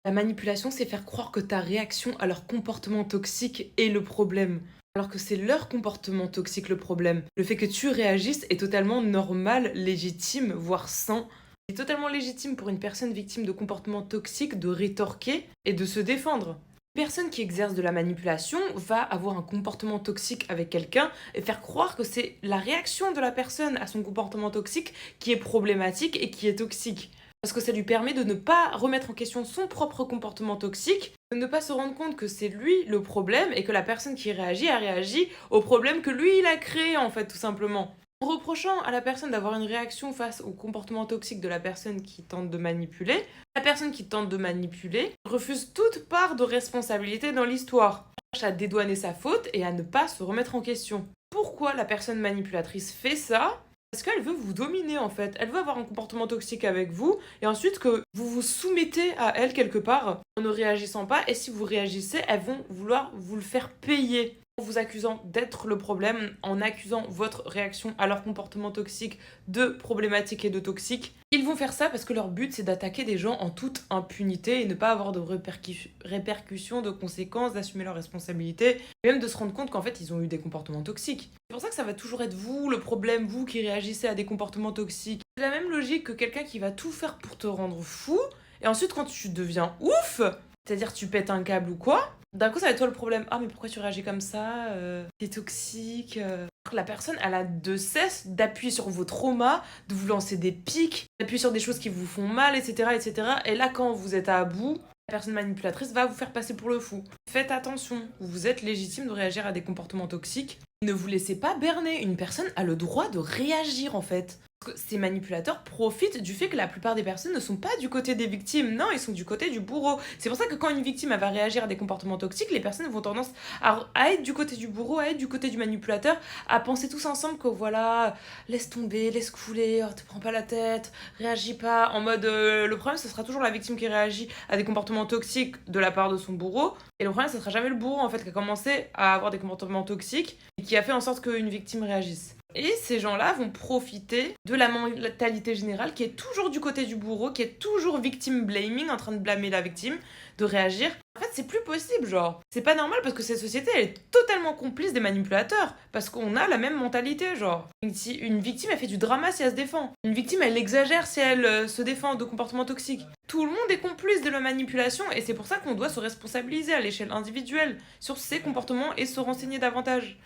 La manipulation, c'est faire croire que ta réaction à leur comportement toxique est le problème, alors que c'est leur comportement toxique le problème. Le fait que tu réagisses est totalement normal, légitime, voire sain. C'est totalement légitime pour une personne victime de comportements toxiques de rétorquer et de se défendre. Une personne qui exerce de la manipulation va avoir un comportement toxique avec quelqu'un et faire croire que c'est la réaction de la personne à son comportement toxique qui est problématique et qui est toxique. Parce que ça lui permet de ne pas remettre en question son propre comportement toxique, de ne pas se rendre compte que c'est lui le problème et que la personne qui réagit a réagi au problème que lui il a créé en fait tout simplement. En reprochant à la personne d'avoir une réaction face au comportement toxique de la personne qui tente de manipuler, la personne qui tente de manipuler refuse toute part de responsabilité dans l'histoire. Elle cherche à dédouaner sa faute et à ne pas se remettre en question. Pourquoi la personne manipulatrice fait ça? Parce qu'elle veut vous dominer en fait. Elle veut avoir un comportement toxique avec vous et ensuite que vous vous soumettez à elle quelque part en ne réagissant pas. Et si vous réagissez, elles vont vouloir vous le faire payer en vous accusant d'être le problème, en accusant votre réaction à leur comportement toxique de problématique et de toxique. Ils vont faire ça parce que leur but c'est d'attaquer des gens en toute impunité et ne pas avoir de répercussions, de conséquences, d'assumer leurs responsabilités et même de se rendre compte qu'en fait ils ont eu des comportements toxiques. C'est pour ça que ça va toujours être vous le problème, vous qui réagissez à des comportements toxiques. C'est la même logique que quelqu'un qui va tout faire pour te rendre fou et ensuite quand tu deviens ouf, c'est-à-dire tu pètes un câble ou quoi, d'un coup ça va être toi le problème. Ah mais pourquoi tu réagis comme ça? T'es toxique. La personne elle a de cesse d'appuyer sur vos traumas, de vous lancer des pics, d'appuyer sur des choses qui vous font mal, etc., etc. Et là quand vous êtes à bout, la personne manipulatrice va vous faire passer pour le fou. Faites attention, vous êtes légitime de réagir à des comportements toxiques. Ne vous laissez pas berner, une personne a le droit de réagir en fait. Parce que ces manipulateurs profitent du fait que la plupart des personnes ne sont pas du côté des victimes, non, ils sont du côté du bourreau. C'est pour ça que quand une victime elle va réagir à des comportements toxiques, les personnes vont tendance à être du côté du bourreau, à être du côté du manipulateur, à penser tous ensemble que voilà, laisse tomber, laisse couler, oh, te prends pas la tête, réagis pas, en mode le problème ce sera toujours la victime qui réagit à des comportements toxiques de la part de son bourreau, et le problème ce sera jamais le bourreau en fait qui a commencé à avoir des comportements toxiques et qui a fait en sorte qu'une victime réagisse. Et ces gens-là vont profiter de la mentalité générale qui est toujours du côté du bourreau, qui est toujours victim blaming, en train de blâmer la victime, de réagir. En fait, c'est plus possible, genre. C'est pas normal parce que cette société, elle est totalement complice des manipulateurs. Parce qu'on a la même mentalité, genre. Si une victime, elle fait du drama si elle se défend. Une victime, elle exagère si elle se défend de comportements toxiques. Tout le monde est complice de la manipulation et c'est pour ça qu'on doit se responsabiliser à l'échelle individuelle sur ses comportements et se renseigner davantage.